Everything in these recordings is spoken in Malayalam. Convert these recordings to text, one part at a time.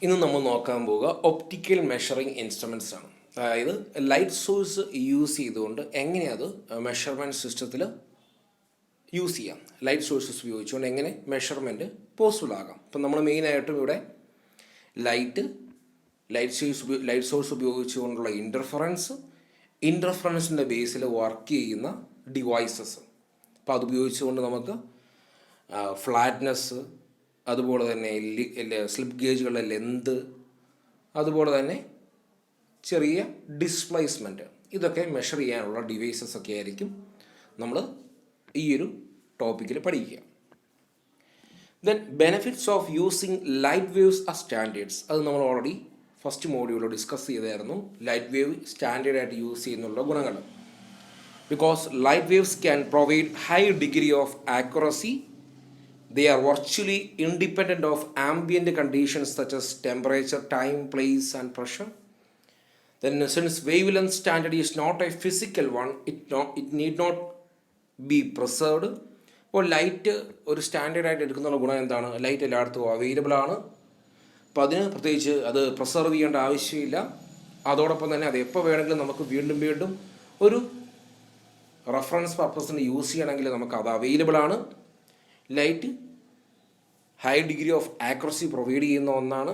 ഇന്ന് നമ്മൾ നോക്കാൻ പോവുക ഒപ്റ്റിക്കൽ മെഷറിംഗ് ഇൻസ്ട്രുമെൻറ്റ്സ് ആണ്. അതായത് ലൈറ്റ് സോഴ്സ് യൂസ് ചെയ്തുകൊണ്ട് എങ്ങനെ അത് മെഷർമെൻറ്റ് സിസ്റ്റത്തിൽ യൂസ് ചെയ്യാം. ലൈറ്റ് സോഴ്സസ് ഉപയോഗിച്ചുകൊണ്ട് എങ്ങനെ മെഷർമെൻറ്റ് പോസിബിൾ ആകാം. ഇപ്പം നമ്മൾ മെയിനായിട്ടും ഇവിടെ ലൈറ്റ് സോഴ്സ് ഉപയോഗിച്ചുകൊണ്ടുള്ള ഇൻ്റർഫറൻസിൻ്റെ ബേസിൽ വർക്ക് ചെയ്യുന്ന ഡിവൈസസ്. അപ്പോൾ അത് ഉപയോഗിച്ചുകൊണ്ട് നമുക്ക് ഫ്ലാറ്റ്നെസ്, അതുപോലെ തന്നെ സ്ലിപ്പ് ഗേജുകളുടെ ലെന്ത്, അതുപോലെ തന്നെ ചെറിയ ഡിസ്പ്ലേസ്മെൻറ്റ്, ഇതൊക്കെ മെഷർ ചെയ്യാനുള്ള ഡിവൈസസ് ഒക്കെ ആയിരിക്കും നമ്മൾ ഈ ഒരു ടോപ്പിക്കിൽ പഠിക്കുക. Then benefits of using light waves are standards. അത് നമ്മൾ ഓൾറെഡി ഫസ്റ്റ് മോഡ്യൂളിൽ ഡിസ്കസ് ചെയ്തായിരുന്നു. ലൈറ്റ് വേവ് സ്റ്റാൻഡേർഡായിട്ട് യൂസ് ചെയ്യുന്നുള്ള ഗുണങ്ങൾ. Because light waves can provide high degree of accuracy. They are virtually independent of ambient conditions such as temperature, time, place, and pressure. Then, since wavelength standard is not a physical one, it need not be preserved. അപ്പോൾ ലൈറ്റ് ഒരു സ്റ്റാൻഡേർഡായിട്ട് എടുക്കുന്ന ഗുണം എന്താണ്? ലൈറ്റ് എല്ലായിടത്തും അവൈലബിൾ ആണ്. അപ്പോൾ അതിന് പ്രത്യേകിച്ച് അത് പ്രിസർവ് ചെയ്യേണ്ട ആവശ്യമില്ല. അതോടൊപ്പം തന്നെ അത് എപ്പോൾ വേണമെങ്കിലും നമുക്ക് വീണ്ടും ഒരു റെഫറൻസ് പർപ്പസിന് യൂസ് ചെയ്യണമെങ്കിൽ നമുക്ക് അത് അവൈലബിൾ ആണ്. Light high degree of accuracy provide ചെയ്യുന്ന ഒന്നാണ്.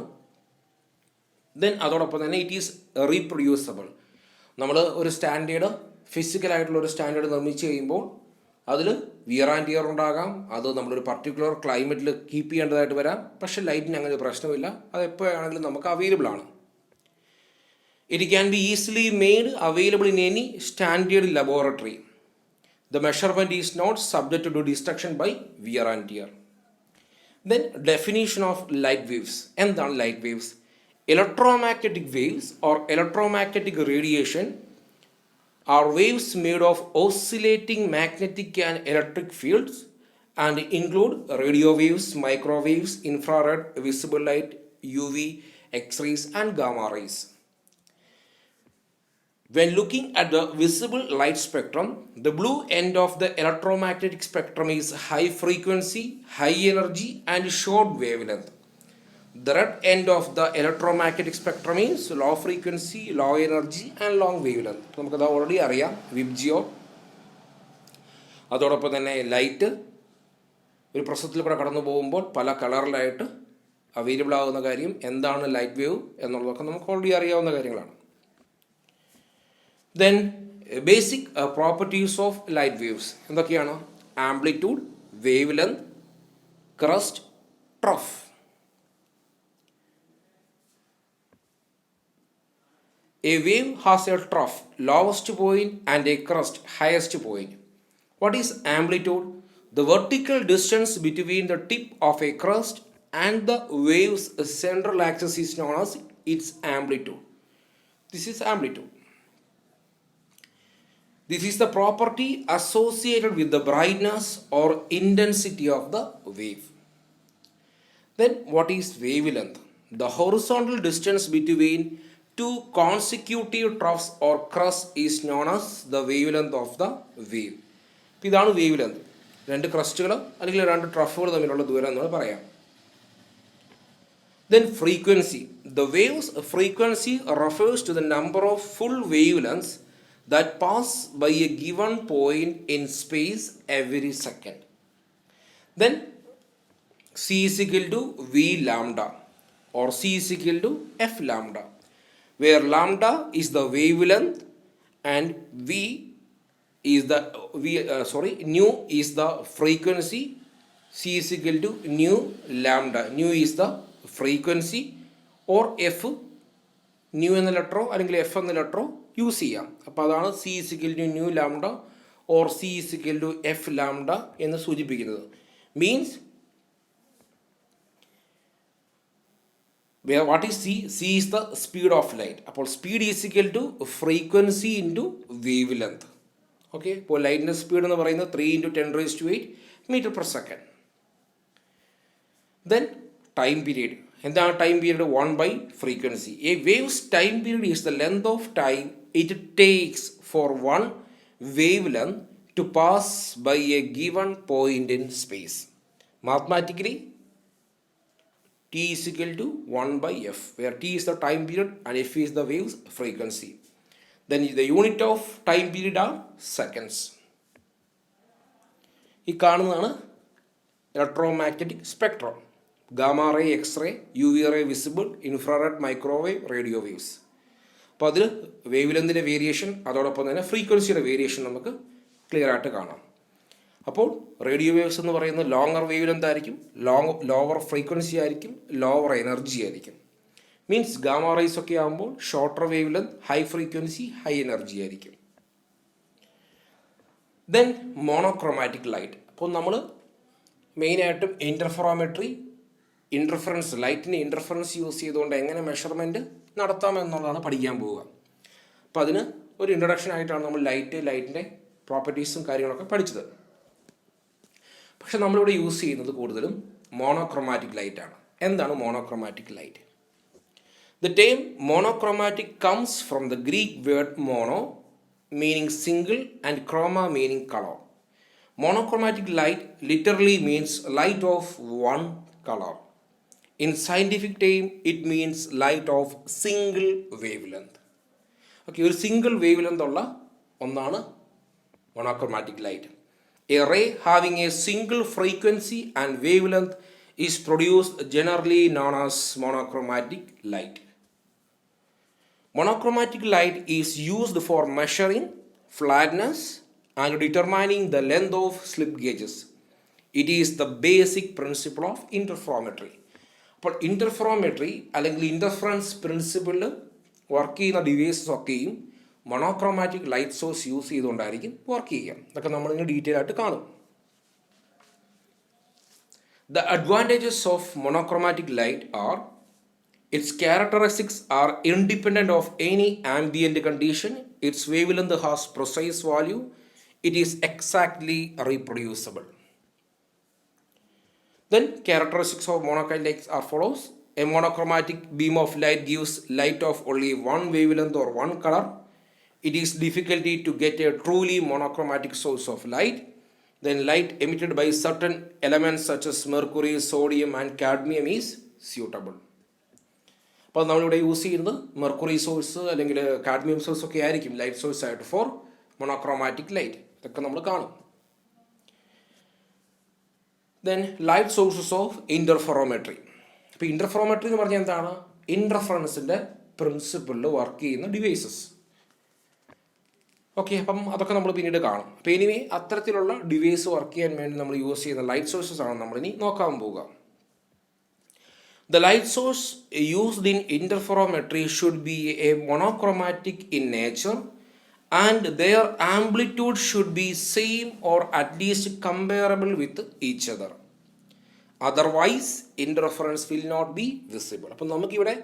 ദെൻ അതോടൊപ്പം തന്നെ ഇറ്റ് ഈസ് റീപ്രൊഡ്യൂസബിൾ. നമ്മൾ ഒരു സ്റ്റാൻഡേർഡ്, ഫിസിക്കലായിട്ടുള്ള ഒരു സ്റ്റാൻഡേർഡ് നിർമ്മിച്ച് കഴിയുമ്പോൾ അതിൽ വിയർ ആൻഡ് ടിയർ ഉണ്ടാകാം. അത് നമ്മളൊരു പർട്ടിക്കുലർ ക്ലൈമറ്റിൽ കീപ്പ് ചെയ്യേണ്ടതായിട്ട് വരാം. പക്ഷേ ലൈറ്റിന് അങ്ങനെ ഒരു പ്രശ്നമില്ല. അത് എപ്പോഴാണെങ്കിലും നമുക്ക് അവൈലബിൾ ആണ്. It can be easily made available in any standard laboratory. The measurement is not subject to destruction by wear and tear. Then definition of light waves. എന്താണ് light waves? Electromagnetic waves or electromagnetic radiation are waves made of oscillating magnetic and electric fields and include radio waves, microwaves, infrared, visible light, UV, X-rays and gamma rays. When looking at the visible light spectrum, the blue end of the electromagnetic spectrum is high frequency, high energy and short wavelength. The red end of the electromagnetic spectrum is low frequency, low energy and long wavelength. നമുക്കത് ഓൾറെഡി അറിയാം, വിബ്ജിയോ. അതോടൊപ്പം തന്നെ ലൈറ്റ് ഒരു പ്രസത്തിൽ കൂടെ കടന്നു പോകുമ്പോൾ പല കളറിലായിട്ട് അവൈലബിൾ ആകുന്ന കാര്യം. എന്താണ് ലൈറ്റ് വേവ് എന്നുള്ളതൊക്കെ നമുക്ക് ഓൾറെഡി അറിയാവുന്ന കാര്യങ്ങളാണ്. Then basic properties of light waves എന്തൊക്കെയാണ്? Amplitude, wave length, crest, trough. A wave has a trough, lowest point, and a crest, highest point. What is amplitude? The vertical distance between the tip of a crest and the wave's central axis is known as its amplitude. This is amplitude. This is the property associated with the brightness or intensity of the wave. Then what is wavelength? The horizontal distance between two consecutive troughs or crests is known as the wavelength of the wave. ഇതാണ് വേവ് ലെങ്ത്. രണ്ട് ക്രസ്റ്റുകൾ അല്ലെങ്കിൽ രണ്ട് ട്രഫുകൾ തമ്മിലുള്ള ദൂരം എന്ന് പറയാം. Then frequency. The wave's frequency refers to the number of full wavelengths that pass by a given point in space every second. Then C is equal to V lambda or C is equal to F lambda, where lambda is the wavelength and nu is the frequency. C is equal to nu lambda. Nu is the frequency or F, nu എന്ന ലെറ്ററോ അല്ലെങ്കിൽ എഫ് എന്ന ലെറ്ററോ യൂസ് ചെയ്യാം. അപ്പോൾ അതാണ് c is equal to nu lambda or c is equal to f lambda എന്ന് സൂചിപ്പിക്കുന്നത്. Means what is c? C is the speed of light. അപ്പോൾ speed is equal to frequency into wavelength. Okay, ഇപ്പോൾ ലൈറ്റിൻ്റെ സ്പീഡ് എന്ന് പറയുന്നത് 3 × 10⁸ m/s. Then time period. എന്താണ് time period? 1/frequency. A wave's time period is the length of time it takes for one wavelength to pass by a given point in space. Mathematically, T is equal to 1 by F, where T is the time period and F is the wave's frequency. Then the unit of time period are seconds. ഈ കാണുന്നതാണ് electromagnetic spectrum. Gamma ray, X ray, U V ray visible, infrared, microwave, radio waves. അപ്പോൾ അതിൽ വേവ് ലെന്തിൻ്റെ വേരിയേഷൻ, അതോടൊപ്പം തന്നെ ഫ്രീക്വൻസിയുടെ വേരിയേഷൻ നമുക്ക് ക്ലിയർ ആയിട്ട് കാണാം. അപ്പോൾ റേഡിയോ വേവ്സ് എന്ന് പറയുന്നത് ലോങ്ങർ വേവ് ലെന്ത് ആയിരിക്കും, ലോവർ ഫ്രീക്വൻസി ആയിരിക്കും, ലോവർ എനർജി ആയിരിക്കും. മീൻസ് ഗാമ റേസ് ഒക്കെ ആകുമ്പോൾ shorter wavelength, high frequency, high energy ആയിരിക്കും. Then monochromatic light. അപ്പോൾ നമ്മൾ മെയിനായിട്ടും ഇൻ്റർഫറൻസ്, ലൈറ്റിന് ഇൻ്റർഫറൻസ് യൂസ് ചെയ്തുകൊണ്ട് എങ്ങനെ മെഷർമെൻറ്റ് നടത്താമെന്നുള്ളതാണ് പഠിക്കാൻ പോവുക. അപ്പോൾ അതിന് ഒരു ഇൻട്രൊഡക്ഷൻ ആയിട്ടാണ് നമ്മൾ ലൈറ്റിൻ്റെ പ്രോപ്പർട്ടീസും കാര്യങ്ങളൊക്കെ പഠിച്ചത്. പക്ഷെ നമ്മളിവിടെ യൂസ് ചെയ്യുന്നത് കൂടുതലും മോണോക്രോമാറ്റിക് ലൈറ്റാണ്. എന്താണ് monochromatic light? The term monochromatic comes from the Greek word mono, meaning single, and chroma, meaning color. Monochromatic light literally means light of one color. In scientific term, it means light of single wavelength. Okay, ഒരു സിംഗിൾ വേവ് ലെന്ത് ഉള്ള ഒന്നാണ് monochromatic light. A ray having a single frequency and wavelength is produced, generally known as monochromatic light. Monochromatic light is used for measuring flatness and determining the length of slip gauges. It is the basic principle of interferometry. അപ്പോൾ ഇൻ്റർഫെറോമെട്രി അല്ലെങ്കിൽ ഇൻ്റർഫറൻസ് പ്രിൻസിപ്പിളിൽ വർക്ക് ചെയ്യുന്ന ഡിവൈസസ് ഒക്കെയും മോണോക്രോമാറ്റിക് ലൈറ്റ് സോഴ്സ് യൂസ് ചെയ്തുകൊണ്ടായിരിക്കും വർക്ക് ചെയ്യുക. ഇതൊക്കെ നമ്മളിങ്ങനെ ഡീറ്റെയിൽ ആയിട്ട് കാണും. The advantages of monochromatic light are its characteristics are independent of any ambient condition, its wavelength has precise value, it is exactly reproducible. Then characteristics of monochromatic lights are follows. A monochromatic beam of light gives light of only one wavelength or one color. It is difficult to get a truly monochromatic source of light. Then light emitted by certain elements such as mercury, sodium and cadmium is suitable. അപ്പോൾ നമ്മളിവിടെ യൂസ് ചെയ്യുന്നത് മെർക്കുറി സോഴ്സ് അല്ലെങ്കിൽ കാഡ്മിയം സോഴ്സ് ഒക്കെ ആയിരിക്കും ലൈറ്റ് സോഴ്സ് ആയിട്ട് ഫോർ മോണോക്രോമാറ്റിക് ലൈറ്റ്. ഇതൊക്കെ നമ്മൾ കാണും. Then light sources of interferometry. അപ്പോൾ ഇൻ്റർഫെറോമെട്രി എന്ന് പറഞ്ഞാൽ എന്താണ്? ഇൻ്റർഫറൻസിൻ്റെ പ്രിൻസിപ്പിളിൽ വർക്ക് ചെയ്യുന്ന ഡിവൈസസ്. ഓക്കെ, അപ്പം അതൊക്കെ നമ്മൾ പിന്നീട് കാണും. അപ്പോൾ എനിവേ അത്തരത്തിലുള്ള ഡിവൈസ് വർക്ക് ചെയ്യാൻ വേണ്ടി നമ്മൾ യൂസ് ചെയ്യുന്ന ലൈറ്റ് സോഴ്സസ് ആണ് നമ്മളിനി നോക്കാൻ പോവുക. The light source used in interferometry should be a monochromatic in nature and their amplitude should be same or at least comparable with each other. Otherwise, interference will not be visible. അപ്പോൾ നമുക്കിവിടെ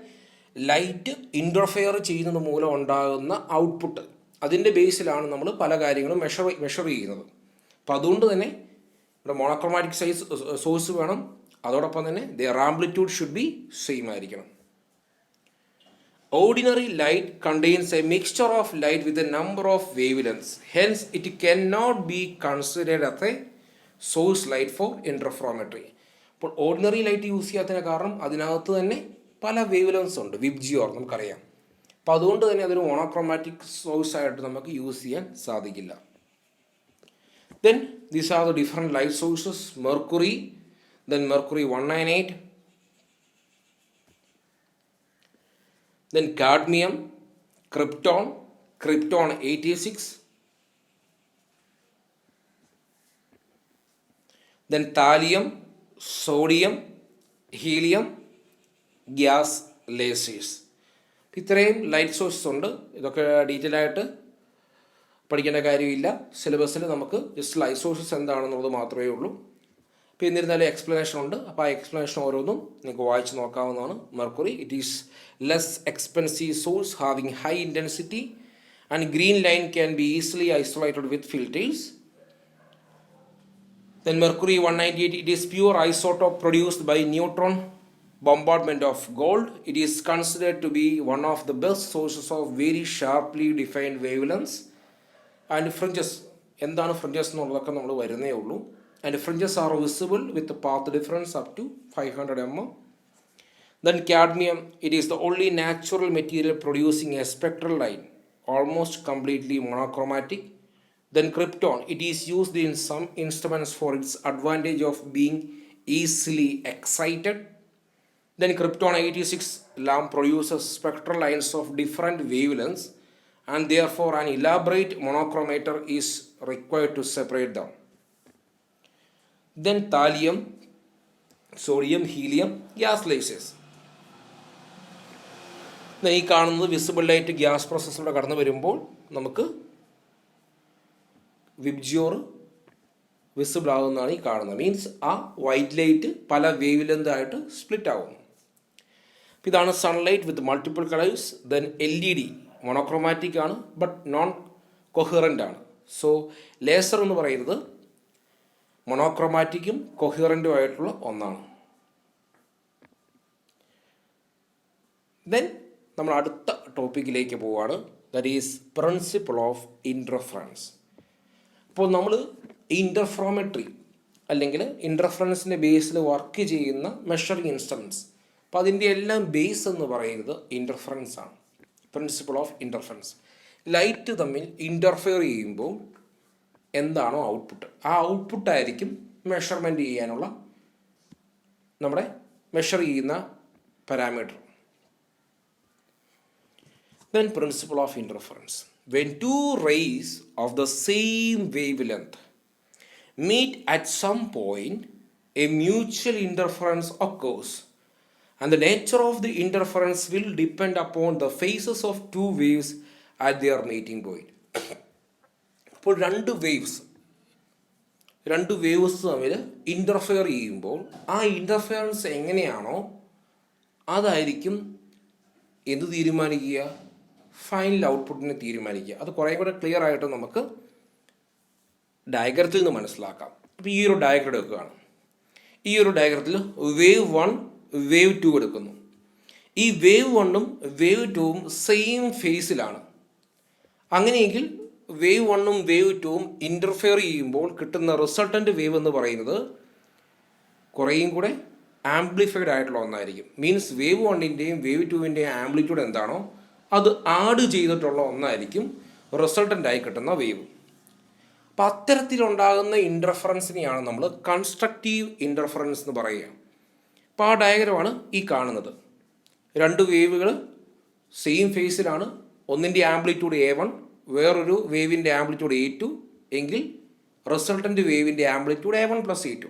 ലൈറ്റ് ഇൻ്റർഫെയർ ചെയ്യുന്നത് മൂലം ഉണ്ടാകുന്ന ഔട്ട്പുട്ട്, അതിൻ്റെ ബേസിലാണ് നമ്മൾ പല കാര്യങ്ങളും മെഷർ ചെയ്യുന്നത്. അപ്പോൾ അതുകൊണ്ട് തന്നെ ഇവിടെ മോണോക്രോമാറ്റിക് സോഴ്സ് വേണം. അതോടൊപ്പം തന്നെ their amplitude should be same ആയിരിക്കണം. Ordinary light contains a mixture of light with a number of wavelengths. Hence, it cannot be considered as a source light for interferometry. അപ്പോൾ ഓർഡിനറി ലൈറ്റ് യൂസ് ചെയ്യാത്തതിന് കാരണം അതിനകത്ത് തന്നെ പല വേവ് ലെങ്ത്സ് ഉണ്ട്, വിബ്ജിയോർ നമുക്കറിയാം. അപ്പോൾ അതുകൊണ്ട് തന്നെ അതൊരു മോണോക്രോമാറ്റിക് സോഴ്സ് ആയിട്ട് നമുക്ക് യൂസ് ചെയ്യാൻ സാധിക്കില്ല. Then these are the different light sources. Mercury, then mercury 198, then cadmium, krypton 86, then thallium, sodium, helium, gas lasers. ഇത്രയും ലൈറ്റ് സോഴ്സസ് ഉണ്ട്. ഇതൊക്കെ ഡീറ്റെയിൽ ആയിട്ട് പഠിക്കേണ്ട കാര്യമില്ല. സിലബസിൽ നമുക്ക് ജസ്റ്റ് ലൈറ്റ് സോഴ്സസ് എന്താണെന്നുള്ളത് മാത്രമേ ഉള്ളൂ. അപ്പോൾ എന്നിരുന്നാലും എക്സ്പ്ലനേഷൻ ഉണ്ട്. അപ്പോൾ ആ എക്സ്പ്ലനേഷൻ ഓരോന്നും നിങ്ങൾക്ക് വായിച്ച് നോക്കാവുന്നതാണ്. Mercury, it is less expensive source having high intensity and green line can be easily isolated with filters. Then mercury 198, it is pure isotope produced by neutron bombardment of gold. It is considered to be one of the best sources of very sharply defined wavelengths and fringes. എന്താണ് ഫ്രിഞ്ചസ് എന്നുള്ളതൊക്കെ നമ്മൾ വരുന്നേ ഉള്ളൂ. And fringes are visible with the path difference up to 500 mm. Then cadmium, it is the only natural material producing a spectral line, almost completely monochromatic. Then krypton, it is used in some instruments for its advantage of being easily excited. Then krypton 86 lamp produces spectral lines of different wavelengths, and therefore an elaborate monochromator is required to separate them. Then thallium, sodium, helium, gas lasers. ഈ കാണുന്നത് വിസിബിൾ ലൈറ്റ് ഗ്യാസ് പ്രോസസ്സിലൂടെ കടന്നു വരുമ്പോൾ നമുക്ക് വിബ്ജിയോർ വിസിബിൾ ആകുന്നതാണ് ഈ കാണുന്നത്. മീൻസ് ആ വൈറ്റ് ലൈറ്റ് പല വേവ് ലെന്ത് ആയിട്ട് സ്പ്ലിറ്റ് ആകുന്നു. ഇതാണ് sunlight with multiple colours. Then LED monochromatic ആണ്, ബട്ട് നോൺ കൊഹിറൻ്റ് ആണ്. സോ ലേസർ എന്ന് പറയുന്നത് മൊണോക്രോമാറ്റിക്കും കൊഹിറൻറ്റും ആയിട്ടുള്ള ഒന്നാണ്. ദെൻ നമ്മൾ അടുത്ത ടോപ്പിക്കിലേക്ക് പോവുകയാണ്. That is principle of interference. അപ്പോൾ നമ്മൾ ഇൻ്റർഫെറോമെട്രി അല്ലെങ്കിൽ ഇൻ്റർഫറൻസിൻ്റെ ബേസിൽ വർക്ക് ചെയ്യുന്ന മെഷറിംഗ് ഇൻസ്ട്രുമെൻറ്റ്സ്, അപ്പോൾ അതിൻ്റെ എല്ലാം ബേസ് എന്ന് പറയുന്നത് ഇൻ്റർഫറൻസ് ആണ്. Principle of interference. ലൈറ്റ് തമ്മിൽ ഇൻ്റർഫെയർ ചെയ്യുമ്പോൾ എന്താണോ ഔട്ട്പുട്ട്, ആ ഔട്ട്പുട്ടായിരിക്കും മെഷർമെൻറ്റ് ചെയ്യാനുള്ള നമ്മുടെ മെഷർ ചെയ്യുന്ന parameter. Then principle of interference. When two rays of the same wavelength meet at some point, a mutual interference occurs, and the nature of the interference will depend upon the phases of two waves at their meeting point. അപ്പോൾ രണ്ട് വേവ്സ് തമ്മിൽ ഇൻ്റർഫെയർ ചെയ്യുമ്പോൾ ആ ഇൻ്റർഫെയറൻസ് എങ്ങനെയാണോ അതായിരിക്കും എന്ത് തീരുമാനിക്കുക, ഫൈനൽ ഔട്ട്പുട്ടിനെ തീരുമാനിക്കുക. അത് കുറേ കൂടെ ക്ലിയർ ആയിട്ട് നമുക്ക് ഡയഗ്രത്തിൽ നിന്ന് മനസ്സിലാക്കാം. അപ്പോൾ ഈ ഒരു ഡയഗ്രം എടുക്കുകയാണ്. ഈ ഒരു ഡയഗ്രത്തിൽ വേവ് 1 വേവ് 2 എടുക്കുന്നു. ഈ വേവ് 1ഉം വേവ് 2ഉം സെയിം ഫേസിലാണ്. അങ്ങനെയെങ്കിൽ വേവ് 1ഉം വേവ് 2ഉം ഇൻ്റർഫെയർ ചെയ്യുമ്പോൾ കിട്ടുന്ന റിസൾട്ടൻ്റ് വേവ് എന്ന് പറയുന്നത് കുറേയും കൂടെ ആംപ്ലിഫൈഡ് ആയിട്ടുള്ള ഒന്നായിരിക്കും. മീൻസ് വേവ് 1ൻ്റെയും വേവ് 2വിൻ്റെയും ആംപ്ലിറ്റ്യൂഡ് എന്താണോ അത് ആഡ് ചെയ്തിട്ടുള്ള ഒന്നായിരിക്കും റിസൾട്ടൻ്റായി കിട്ടുന്ന വേവ്. അപ്പം അത്തരത്തിലുണ്ടാകുന്ന ഇൻ്റർഫറൻസിനെയാണ് നമ്മൾ കൺസ്ട്രക്റ്റീവ് ഇൻ്റർഫറൻസ് എന്ന് പറയുക. അപ്പോൾ ആ ഡയഗ്രമാണ് ഈ കാണുന്നത്. രണ്ട് വേവുകൾ സെയിം ഫേസിലാണ്. ഒന്നിൻ്റെ ആംപ്ലിറ്റ്യൂഡ് A1, വേറൊരു വേവിൻ്റെ ആംപ്ലിറ്റ്യൂഡ് A2 എങ്കിൽ റിസൾട്ടൻ്റ് വേവിൻ്റെ ആംപ്ലിറ്റ്യൂഡ് A1 + A2.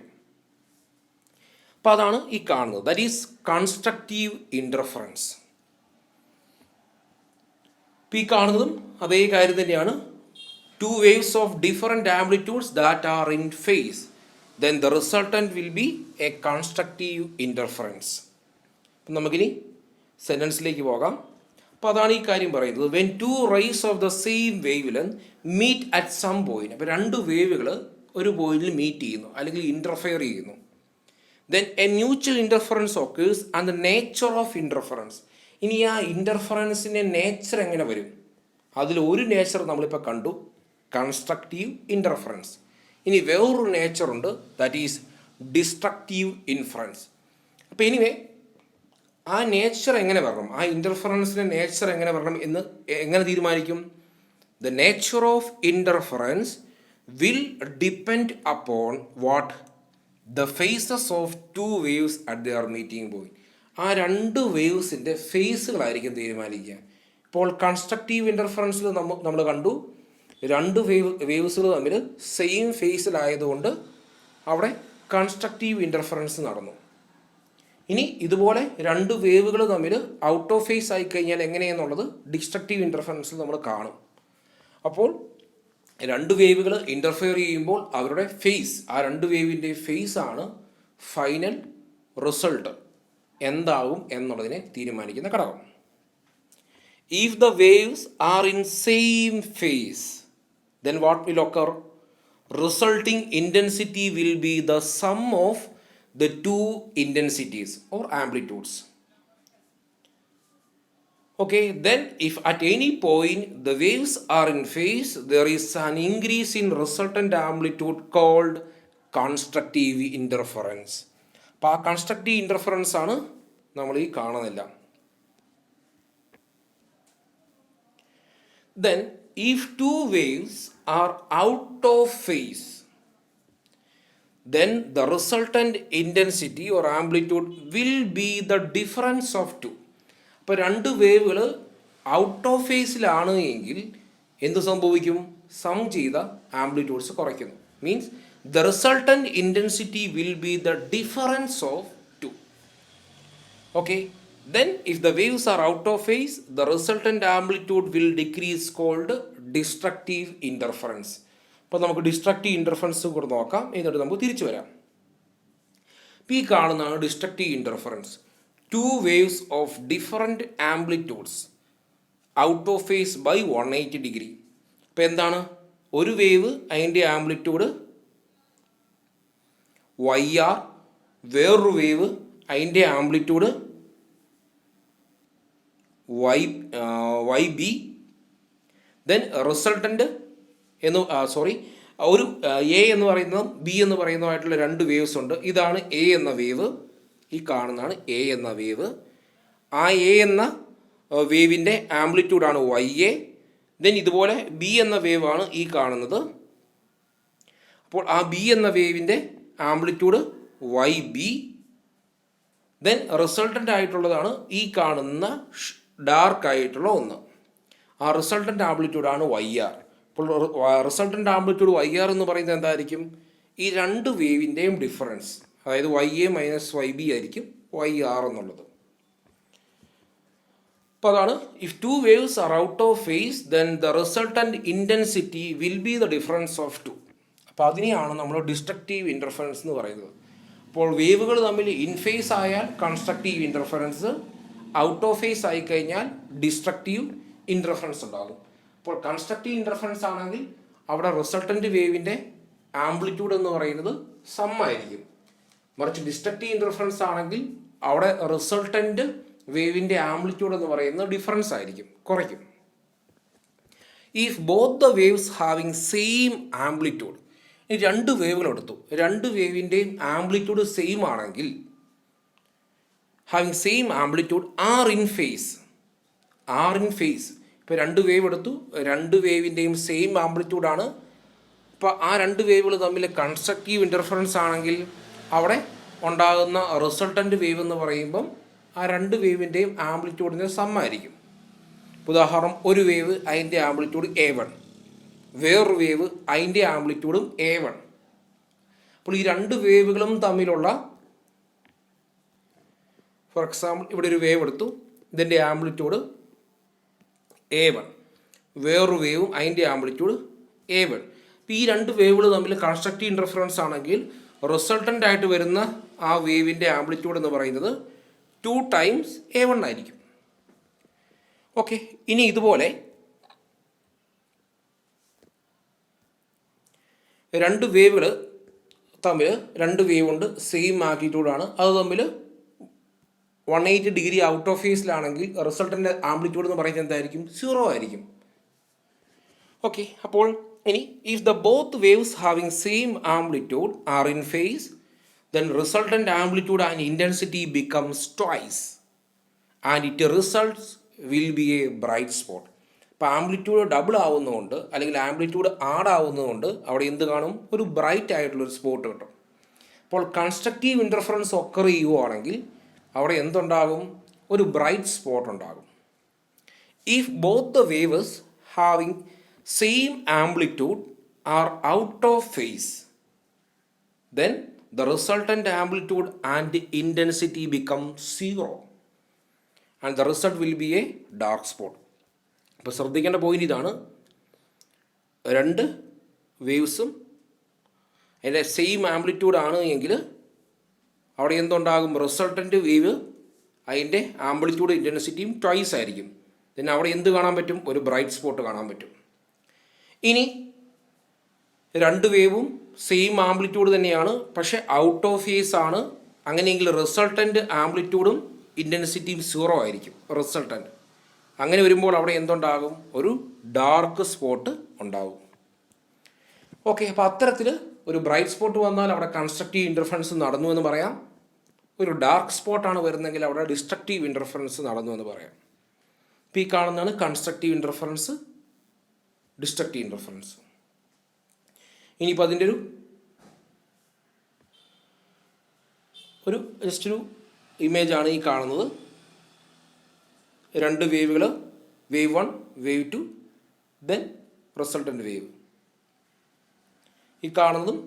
അപ്പോൾ അതാണ് ഈ കാണുന്നത്. That is constructive interference. ഇപ്പോൾ ഈ കാണുന്നതും അതേ കാര്യം തന്നെയാണ്. Two waves of different amplitudes that are in phase, then the resultant will be a constructive interference. അപ്പം നമുക്കിനി സെൻറ്റൻസിലേക്ക് പോകാം. അപ്പോൾ അതാണ് ഈ കാര്യം പറയുന്നത്. When two rays of the same wavelength meet at some point. അപ്പോൾ രണ്ട് വേവുകൾ ഒരു പോയിന്റിൽ മീറ്റ് ചെയ്യുന്നു അല്ലെങ്കിൽ ഇൻ്റർഫെയർ ചെയ്യുന്നു. Then A mutual interference occurs and the nature of interference. ഇനി ആ ഇൻ്റർഫറൻസിൻ്റെ നേച്ചർ എങ്ങനെ വരും? അതിൽ ഒരു നേച്ചർ നമ്മളിപ്പോൾ കണ്ടു, കൺസ്ട്രക്റ്റീവ് ഇൻ്റർഫറൻസ്. ഇനി വേറൊരു നേച്ചറുണ്ട്, ദാറ്റ് ഈസ് ഡിസ്ട്രക്റ്റീവ് ഇൻഫറൻസ്. അപ്പോൾ എനിവേ ആ നേച്ചർ എങ്ങനെ വരണം, ആ ഇൻ്റർഫറൻസിൻ്റെ നേച്ചർ എങ്ങനെ വരണം എന്ന് എങ്ങനെ തീരുമാനിക്കും? The nature of interference will depend upon what? The phases of two waves at their meeting point. ആ രണ്ട് വേവ്സിൻ്റെ ഫേസുകളായിരിക്കും തീരുമാനിക്കുക. ഇപ്പോൾ കൺസ്ട്രക്റ്റീവ് ഇൻ്റർഫറൻസിൽ നമ്മൾ കണ്ടു, രണ്ട് വേവ്സുകൾ തമ്മിൽ സെയിം ഫേസിലായതുകൊണ്ട് അവിടെ കൺസ്ട്രക്റ്റീവ് ഇൻ്റർഫറൻസ് നടന്നു. ഇനി ഇതുപോലെ രണ്ട് വേവുകൾ തമ്മിൽ ഔട്ട് ഓഫ് ഫേസ് ആയിക്കഴിഞ്ഞാൽ എങ്ങനെയെന്നുള്ളത് ഡിസ്ട്രക്റ്റീവ് ഇൻ്റർഫറൻസിൽ നമ്മൾ കാണും. അപ്പോൾ രണ്ട് വേവുകൾ ഇൻ്റർഫെയർ ചെയ്യുമ്പോൾ അവരുടെ ഫേസ്, ആ രണ്ട് വേവിൻ്റെ ഫേസാണ് ഫൈനൽ റിസൾട്ട് എന്താവും എന്നുള്ളതിനെ തീരുമാനിക്കുന്ന ഘടകം. If the waves are in same phase, then what will occur? Resulting intensity will be the sum of the two intensities or amplitudes. Okay, then if at any point the waves are in phase, there is an increase in resultant amplitude called constructive interference. അപ്പോൾ ആ കൺസ്ട്രക്റ്റീവ് ഇൻ്റർഫറൻസ് ആണ് നമ്മൾ ഈ കാണുന്നില്ല. Then if two waves are out of phase, then the resultant intensity or amplitude will be the difference of two. അപ്പോൾ രണ്ട് വേവുകൾ ഔട്ട് ഓഫ് ഫേസിലാണ് എങ്കിൽ എന്ത് സംഭവിക്കും? സം ചെയ്ത ആംപ്ലിറ്റ്യൂഡ്സ് കുറയ്ക്കുന്നു. Means the resultant intensity will be the difference of two. Okay, then if the waves are out of phase, the resultant amplitude will decrease, called destructive interference. അപ്പോൾ നമുക്ക് ഡിസ്ട്രക്റ്റീവ് ഇൻ്റർഫറൻസ് കൂടെ നോക്കാം, എന്നിട്ട് നമുക്ക് തിരിച്ചു വരാം. ഈ കാണുന്നതാണ് destructive interference. Two waves of different amplitudes out of phase by 180 degree. അപ്പോൾ എന്താണ്? ഒരു വേവ് അതിൻ്റെ ആംപ്ലിറ്റ്യൂഡ് YR, വേറൊരു വേവ് അതിൻ്റെ ആംപ്ലിറ്റ്യൂഡ് YB. ദെൻ റിസൾട്ടൻ്റ് ഒരു എ എന്ന് പറയുന്നതും ബി എന്ന് പറയുന്നതുമായിട്ടുള്ള രണ്ട് വേവ്സ് ഉണ്ട്. ഇതാണ് എ എന്ന വേവ്, ഈ കാണുന്നതാണ് എ എന്ന വേവ്. ആ എ എന്ന വേവിൻ്റെ ആംപ്ലിറ്റ്യൂഡാണ് YA. ദെൻ ഇതുപോലെ ബി എന്ന വേവാണ് ഈ കാണുന്നത്. അപ്പോൾ ആ ബി എന്ന വേവിൻ്റെ ആംപ്ലിറ്റ്യൂഡ് YB. ദെൻ റിസൾട്ടൻ്റ് ആയിട്ടുള്ളതാണ് ഈ കാണുന്ന ഡാർക്ക് ആയിട്ടുള്ള ഒന്ന്. ആ റിസൾട്ടൻ്റ് ആംപ്ലിറ്റ്യൂഡാണ് YR. അപ്പോൾ റിസൾട്ടൻ്റ് ആംപ്ലിറ്റ്യൂഡ് YR എന്ന് പറയുന്നത് എന്തായിരിക്കും? ഈ രണ്ട് വേവിൻ്റെയും ഡിഫറൻസ്, അതായത് YA മൈനസ് YB ആയിരിക്കും YR എന്നുള്ളത്. അപ്പോൾ അതാണ് if to waves are out of face then the resultant intensity will be the difference of two. അപ്പോൾ അതിനെയാണ് നമ്മൾ ഡിസ്ട്രക്റ്റീവ് ഇൻ്റർഫറൻസ് എന്ന് പറയുന്നത്. അപ്പോൾ വേവുകൾ തമ്മിൽ ഇൻ ഫേസ് ആയാൽ constructive interference, out of phase ആയിക്കഴിഞ്ഞാൽ ഡിസ്ട്രക്റ്റീവ് ഇൻ്റർഫറൻസ് ഉണ്ടാകും. അപ്പോൾ കൺസ്ട്രക്റ്റീവ് ഇൻ്റർഫറൻസ് ആണെങ്കിൽ അവിടെ റിസൾട്ടൻ്റ് വേവിൻ്റെ ആംപ്ലിറ്റ്യൂഡ് എന്ന് പറയുന്നത് സം ആയിരിക്കും. മറിച്ച് ഡിസ്ട്രക്റ്റീവ് ഇൻ്റർഫറൻസ് ആണെങ്കിൽ അവിടെ റിസൾട്ടൻ്റ് വേവിൻ്റെ ആംപ്ലിറ്റ്യൂഡ് എന്ന് പറയുന്നത് ഡിഫറൻസ് ആയിരിക്കും, കുറയ്ക്കും. If both the waves having same amplitude, ഈ രണ്ട് വേവുകൾ എടുത്തു, രണ്ട് വേവിൻ്റെയും ആംപ്ലിറ്റ്യൂഡ് സെയിം ആണെങ്കിൽ, having same amplitude are in face. ഇപ്പോൾ രണ്ട് വേവ് എടുത്തു, രണ്ട് വേവിൻ്റെയും സെയിം ആംപ്ലിറ്റ്യൂഡാണ്. ഇപ്പോൾ ആ രണ്ട് വേവുകൾ തമ്മിൽ കൺസ്ട്രക്റ്റീവ് ഇൻ്റർഫറൻസ് ആണെങ്കിൽ അവിടെ ഉണ്ടാകുന്ന റിസൾട്ടൻ്റ് വേവ് എന്ന് പറയുമ്പം ആ രണ്ട് വേവിൻ്റെയും ആംപ്ലിറ്റ്യൂഡിന് സമ്മായിരിക്കും. ഉദാഹരണം, ഒരു വേവ് അതിൻ്റെ ആംപ്ലിറ്റ്യൂഡ് A1, വേറൊരു വേവ് അതിൻ്റെ ആംപ്ലിറ്റ്യൂഡും A1. അപ്പോൾ ഈ രണ്ട് വേവുകളും തമ്മിലുള്ള, ഫോർ എക്സാമ്പിൾ ഇവിടെ ഒരു വേവ് എടുത്തു, ഇതിൻ്റെ ആംപ്ലിറ്റ്യൂഡ് A1, വേറൊരു വേവും അതിൻ്റെ ആംപ്ലിറ്റ്യൂഡ് A1. അപ്പോൾ ഈ രണ്ട് വേവുകൾ തമ്മിൽ കൺസ്ട്രക്റ്റീവ് ഇൻ്റർഫറൻസ് ആണെങ്കിൽ റിസൾട്ടൻ്റ് ആയിട്ട് വരുന്ന ആ വേവിൻ്റെ ആംപ്ലിറ്റ്യൂഡ് എന്ന് പറയുന്നത് 2 ടൈംസ് A1 ആയിരിക്കും. ഓക്കെ, ഇനി ഇതുപോലെ രണ്ട് വേവുകൾ തമ്മിൽ, രണ്ട് വേവ് ഉണ്ട്, സെയിം മാഗ്നിറ്റ്യൂഡാണ്, അത് തമ്മിൽ 180 ഡിഗ്രി ഔട്ട് ഓഫ് ഫേസിലാണെങ്കിൽ റിസൾട്ടൻ്റ് ആംപ്ലിറ്റ്യൂഡ് എന്ന് പറയുന്നത് എന്തായിരിക്കും? 0 ആയിരിക്കും. ഓക്കെ, അപ്പോൾ ഇനി if the both waves having same amplitude are in phase then resultant amplitude and intensity becomes twice and it results will be a bright spot. ഇപ്പോൾ ആംപ്ലിറ്റ്യൂഡ് ഡബിൾ ആവുന്നതുകൊണ്ട് അല്ലെങ്കിൽ ആംപ്ലിറ്റ്യൂഡ് ആഡ് ആവുന്നതുകൊണ്ട് അവിടെ എന്ത് കാണും? ഒരു ബ്രൈറ്റ് ആയിട്ടുള്ളൊരു സ്പോട്ട് കിട്ടും. അപ്പോൾ കൺസ്ട്രക്റ്റീവ് ഇൻ്റർഫറൻസ് ഒക്കർ ചെയ്യുവാണെങ്കിൽ അവിടെ എന്തുണ്ടാകും? ഒരു ബ്രൈറ്റ് സ്പോട്ട് ഉണ്ടാകും. If both the waves having same amplitude are out of phase then the resultant amplitude and intensity become 0 and the result will be a dark spot. അപ്പോൾ ശ്രദ്ധിക്കേണ്ട പോയിന്റ് ഇതാണ്, രണ്ട് വേവ്സും അതിൻ്റെ സെയിം ആംപ്ലിറ്റ്യൂഡ് ആണ് എങ്കിൽ അവിടെ എന്തുണ്ടാകും? റിസൾട്ടൻ്റ് വേവ് അതിൻ്റെ ആംപ്ലിറ്റ്യൂഡ് ഇൻറ്റൻസിറ്റിയും ട്വൈസ് ആയിരിക്കും. പിന്നെ അവിടെ എന്ത് കാണാൻ പറ്റും? ഒരു ബ്രൈറ്റ് സ്പോട്ട് കാണാൻ പറ്റും. ഇനി രണ്ട് വേവും സെയിം ആംപ്ലിറ്റ്യൂഡ് തന്നെയാണ്, പക്ഷേ ഔട്ട് ഓഫ് ഫേസ് ആണ്, അങ്ങനെയെങ്കിൽ റിസൾട്ടൻ്റ് ആംപ്ലിറ്റ്യൂഡും ഇൻറ്റൻസിറ്റിയും 0 ആയിരിക്കും റിസൾട്ടൻ്റ്. അങ്ങനെ വരുമ്പോൾ അവിടെ എന്തുണ്ടാകും? ഒരു ഡാർക്ക് സ്പോട്ട് ഉണ്ടാകും. ഓക്കെ, അപ്പോൾ അത്തരത്തിൽ ഒരു ബ്രൈറ്റ് സ്പോട്ട് വന്നാൽ അവിടെ കൺസ്ട്രക്റ്റീവ് ഇൻ്റർഫറൻസ് നടന്നു എന്ന് പറയാം. ഒരു ഡാർക്ക് സ്പോട്ടാണ് വരുന്നതെങ്കിൽ അവിടെ ഡിസ്ട്രക്റ്റീവ് ഇൻ്റർഫറൻസ് നടന്നു എന്ന് പറയാം. ഇപ്പോൾ ഈ കാണുന്നതാണ് കൺസ്ട്രക്റ്റീവ് ഇൻ്റർഫറൻസ്, ഡിസ്ട്രക്റ്റീവ് ഇൻ്റർഫറൻസ്. ഇനിയിപ്പോൾ അതിൻ്റെ ഒരു ജസ്റ്റ് ഒരു ഇമേജാണ് ഈ കാണുന്നത്. രണ്ട് വേവുകൾ, wave 1, wave 2, then resultant wave. ഈ കാണുന്നതും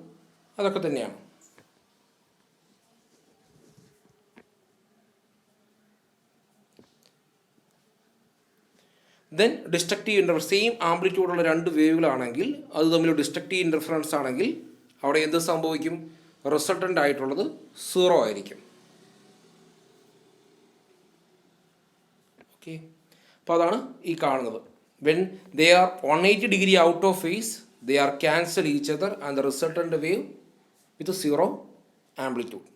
അതൊക്കെ തന്നെയാണ്. ദെൻ ഡിസ്ട്രക്റ്റീവ് ഇൻ്റർഫറൻസ്, സെയിം ആംപ്ലിറ്റ്യൂഡുള്ള രണ്ട് വേവുകളാണെങ്കിൽ അത് തമ്മിൽ ഡിസ്ട്രക്റ്റീവ് ഇൻ്റർഫറൻസ് ആണെങ്കിൽ അവിടെ എന്ത് സംഭവിക്കും? റിസൾട്ടൻ്റ് ആയിട്ടുള്ളത് 0 ആയിരിക്കും. ഓക്കെ, അപ്പോൾ അതാണ് ഈ കാണുന്നത്. When they are 180 degree out of phase, they are cancel each other and the resultant wave with 0 amplitude.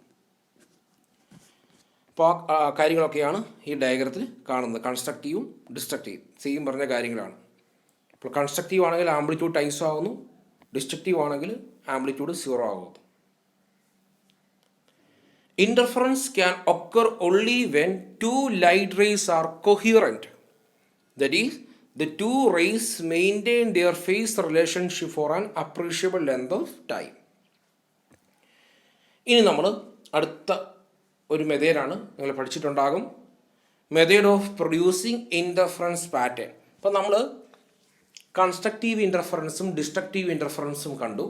അപ്പോൾ ആ കാര്യങ്ങളൊക്കെയാണ് ഈ ഡയഗ്രത്തിൽ കാണുന്നത്. കൺസ്ട്രക്റ്റീവും ഡിസ്ട്രക്റ്റീവും സെയിം പറഞ്ഞ കാര്യങ്ങളാണ്. അപ്പോൾ കൺസ്ട്രക്റ്റീവ് ആണെങ്കിൽ ആംപ്ലിറ്റ്യൂഡ് ടൈംസ് ആകുന്നു, ഡിസ്ട്രക്റ്റീവ് ആണെങ്കിൽ ആംപ്ലിറ്റ്യൂഡ് 0 ആകുന്നു. Interference can occur only when two light rays are coherent. That is, the two rays maintain their phase relationship for an appreciable length of time. ഇനി നമ്മൾ അടുത്ത ഒരു മെത്തേഡാണ്, നിങ്ങൾ പഠിച്ചിട്ടുണ്ടാകും, method of producing interference pattern. അപ്പോൾ നമ്മൾ കൺസ്ട്രക്റ്റീവ് ഇൻ്റർഫറൻസും ഡിസ്ട്രക്റ്റീവ് ഇൻ്റർഫറൻസും കണ്ടു.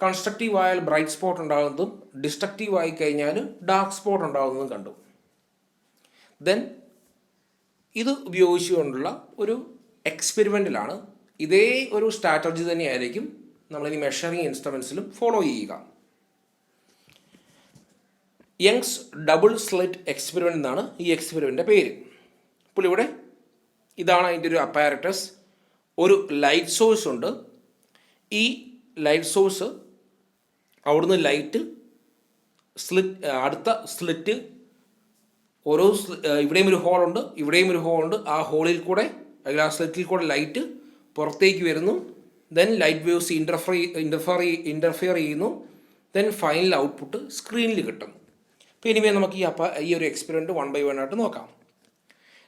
കൺസ്ട്രക്റ്റീവ് ആയാൽ ബ്രൈറ്റ് സ്പോട്ട് ഉണ്ടാകുന്നതും ഡിസ്ട്രക്റ്റീവ് ആയി കഴിഞ്ഞാൽ ഡാർക്ക് സ്പോട്ട് ഉണ്ടാകുന്നതും കണ്ടു. ദെൻ ഇത് ഉപയോഗിച്ചുകൊണ്ടുള്ള ഒരു എക്സ്പെരിമെൻറ്റിലാണ്. ഇതേ ഒരു സ്ട്രാറ്റജി തന്നെയായിരിക്കും നമ്മളിനി മെഷറിങ് ഇൻസ്ട്രുമെൻസിലും ഫോളോ ചെയ്യുക. യങ്സ് ഡബിൾ സ്ലിറ്റ് എക്സ്പെരിമെൻ്റ് എന്നാണ് ഈ എക്സ്പെരിമെൻ്റിൻ്റെ പേര്. അപ്പോൾ ഇവിടെ ഇതാണ് അതിൻ്റെ ഒരു അപ്പാരറ്റസ്. ഒരു ലൈറ്റ് സോഴ്സ് ഉണ്ട്. ഈ ലൈറ്റ് സോഴ്സ് അവിടുന്ന് ലൈറ്റ് അടുത്ത സ്ലിറ്റ്, ഓരോ ഇവിടെയും ഒരു ഹോളുണ്ട്, ഇവിടെയും ഒരു ഹോളുണ്ട്. ആ ഹോളിൽ കൂടെ അല്ലെങ്കിൽ ആ സ്ലിറ്റിൽ കൂടെ ലൈറ്റ് പുറത്തേക്ക് വരുന്നു. ദെൻ ലൈറ്റ് വേവ്സ് ഇൻ്റർഫിയർ ചെയ്യുന്നു. ദെൻ ഫൈനൽ ഔട്ട്പുട്ട് സ്ക്രീനിൽ കിട്ടും. അപ്പോൾ ഇനിമേ നമുക്ക് ഈ ഒരു എക്സ്പെരിമെൻറ്റ് 1 by 1 ആയിട്ട് നോക്കാം.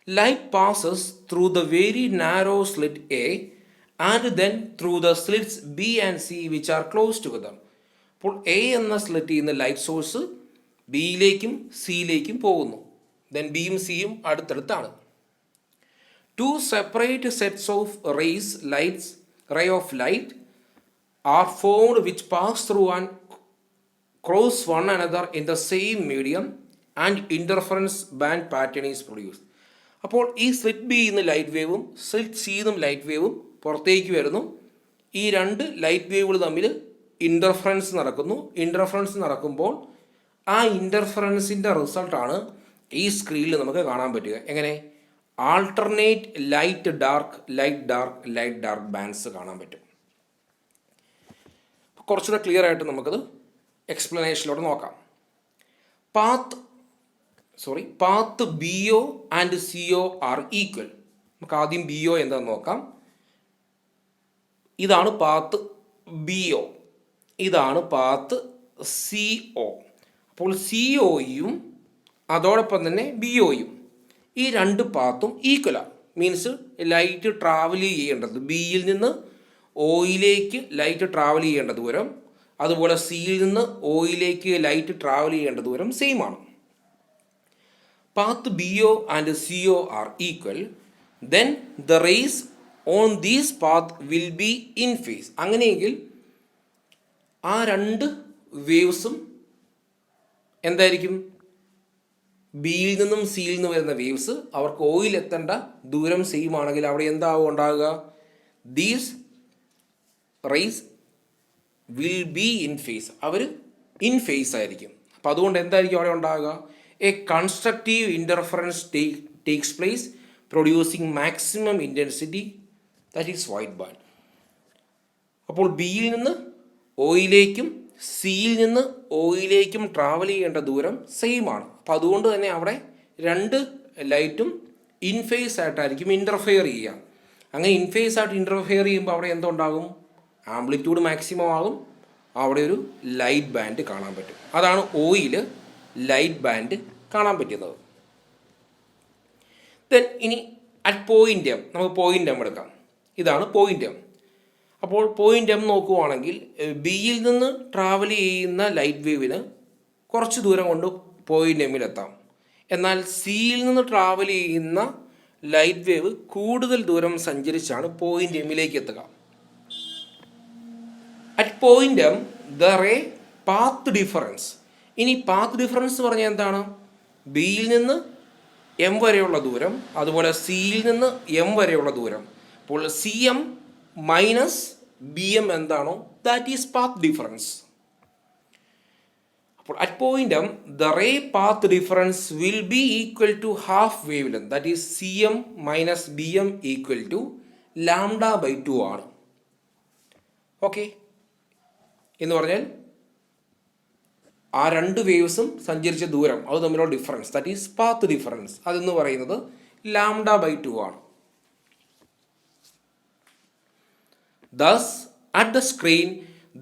Light passes through the very narrow slit A and then through the slits B and C which are close together. അപ്പോൾ എ എന്ന സ്ലിറ്റിൽ നിന്ന് ലൈറ്റ് സോഴ്സ് ബിയിലേക്കും സിയിലേക്കും പോകുന്നു. ദെൻ ബിയും സിയും അടുത്തടുത്താണ്. 2 separate sets of ray of light are formed which pass through and cross one another in the same medium and interference band pattern is produced. അപ്പോൾ ഈ സ്ലിറ്റ് ബി നിന്ന് ലൈറ്റ് വേവും സ്ലിറ്റ് സി നിന്നും ലൈറ്റ് വേവും പുറത്തേക്ക് വരുന്നു. ഈ രണ്ട് ലൈറ്റ് വേവുകൾ തമ്മിൽ ഇൻ്റർഫറൻസ് നടക്കുന്നു. ഇൻ്റർഫറൻസ് നടക്കുമ്പോൾ ആ ഇൻ്റർഫറൻസിൻ്റെ റിസൾട്ടാണ് ഈ സ്ക്രീനിൽ നമുക്ക് കാണാൻ പറ്റുക. എങ്ങനെ? ആൾട്ടർനേറ്റ് ലൈറ്റ് ഡാർക്ക് ബാൻഡ്സ് കാണാൻ പറ്റും. കുറച്ചുകൂടെ ക്ലിയർ ആയിട്ട് നമുക്കത് എക്സ്പ്ലനേഷനിലോട്ട് നോക്കാം. Path B O and C O are equal. നമുക്ക് ആദ്യം ബി ഒ എന്താണെന്ന് നോക്കാം. ഇതാണ് പാത്ത് ബി ഒ, ഇതാണ് പാത്ത് സി ഒ. അപ്പോൾ സി ഒയും അതോടൊപ്പം തന്നെ ബി ഒയും ഈ രണ്ട് പാത്തും ഈക്വലാണ്. മീൻസ് ലൈറ്റ് ട്രാവൽ ചെയ്യേണ്ടത് ബിയിൽ നിന്ന് ഒയിലേക്ക് ലൈറ്റ് ട്രാവൽ ചെയ്യേണ്ട ദൂരം, അതുപോലെ സിയിൽ നിന്ന് ഒയിലേക്ക് ലൈറ്റ് ട്രാവൽ ചെയ്യേണ്ട ദൂരം സെയിം ആണ്. Path B O and C O are equal, then the rays on these path will be in phase. അങ്ങനെയെങ്കിൽ ആ രണ്ട് വേവ്സും എന്തായിരിക്കും? ബിയിൽ നിന്നും സിയിൽ നിന്ന് വരുന്ന വേവ്സ് അവർക്ക് ഓയിൽ എത്തേണ്ട ദൂരം സെയിം ആണെങ്കിൽ അവിടെ എന്താവും ഉണ്ടാകുക? These rays will be in phase. അവർ ഇൻ ഫേസ് ആയിരിക്കും. അപ്പോൾ അതുകൊണ്ട് എന്തായിരിക്കും അവിടെ ഉണ്ടാകുക? A constructive interference takes place producing maximum intensity, that is white band. അപ്പോൾ ബിയിൽ നിന്ന് ഒയിലേക്കും സിയിൽ നിന്ന് ഒയിലേക്കും ട്രാവൽ ചെയ്യേണ്ട ദൂരം സെയിം ആണ്. അപ്പോൾ അതുകൊണ്ട് തന്നെ അവിടെ രണ്ട് ലൈറ്റും ഇൻ ഫേസ് ആയിട്ടായിരിക്കും ഇൻ്റർഫെയർ ചെയ്യുക. അങ്ങനെ ഇൻ ഫേസ് ആയിട്ട് ഇൻ്റർഫെയർ ചെയ്യുമ്പോൾ അവിടെ എന്തുണ്ടാകും? ആംപ്ലിറ്റ്യൂഡ് മാക്സിമം ആകും. അവിടെ ഒരു ലൈറ്റ് ബാൻഡ് കാണാൻ പറ്റും. അതാണ് ഒയിൽ ലൈറ്റ് ബാൻഡ് കാണാൻ പറ്റുന്നത്. ദെൻ ഇനി അറ്റ് പോയിൻ്റ് എം, നമുക്ക് പോയിൻ്റ് എം എടുക്കാം. ഇതാണ് പോയിൻ്റ് എം. അപ്പോൾ പോയിൻ്റ് എം നോക്കുവാണെങ്കിൽ ബിയിൽ നിന്ന് ട്രാവൽ ചെയ്യുന്ന ലൈറ്റ് വേവിന് കുറച്ച് ദൂരം കൊണ്ട് പോയിൻ്റ് എമ്മിലെത്താം. എന്നാൽ സിയിൽ നിന്ന് ട്രാവൽ ചെയ്യുന്ന ലൈറ്റ് വേവ് കൂടുതൽ ദൂരം സഞ്ചരിച്ചാണ് പോയിൻ്റ് എമ്മിലേക്ക് എത്തുക. At point M there A path difference. ഇനി പാത്ത് ഡിഫറൻസ് എന്ന് പറഞ്ഞാൽ എന്താണ്? ബിയിൽ നിന്ന് എം വരെയുള്ള ദൂരം, അതുപോലെ സിയിൽ നിന്ന് എം വരെയുള്ള ദൂരം. അപ്പോൾ C M minus B M എന്താണോ, ദാറ്റ് ഈസ് പാത്ത് ഡിഫറൻസ്. അപ്പോൾ at point M the ray path difference will be equal to half wavelength, that is C M minus B M equal to λ/2 ആണ്. ഓക്കെ, എന്ന് പറഞ്ഞാൽ ആ രണ്ട് വേവ്സും സഞ്ചരിച്ച ദൂരം അത് തമ്മിലുള്ള difference, that is path difference, അതെന്ന് പറയുന്നത് λ/2 ആണ്. Thus, at the screen,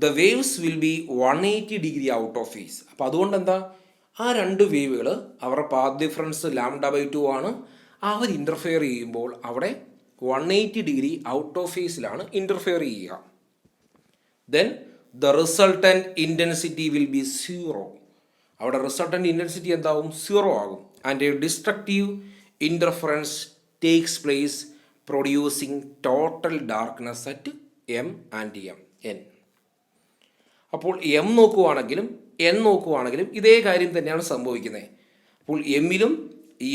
the waves will be 180 degree out of phase. അപ്പോൾ അതുകൊണ്ട് എന്താ, ആ രണ്ട് വേവുകൾ അവരുടെ പാത്ത് ഡിഫറൻസ് λ/2 ആണ്. അവർ ഇൻ്റർഫിയർ ചെയ്യുമ്പോൾ അവിടെ 180 ഡിഗ്രി ഔട്ട് ഓഫ് ഫേസിലാണ് ഇൻ്റർഫിയർ ചെയ്യുക. Then the resultant intensity will be 0. അവിടെ റിസൾട്ടൻറ്റ് ഇൻറ്റൻസിറ്റി എന്താവും? 0 ആകും. And A destructive interference takes place producing total darkness at M and N. അപ്പോൾ എം നോക്കുവാണെങ്കിലും എൻ നോക്കുവാണെങ്കിലും ഇതേ കാര്യം തന്നെയാണ് സംഭവിക്കുന്നത്. അപ്പോൾ എമ്മിലും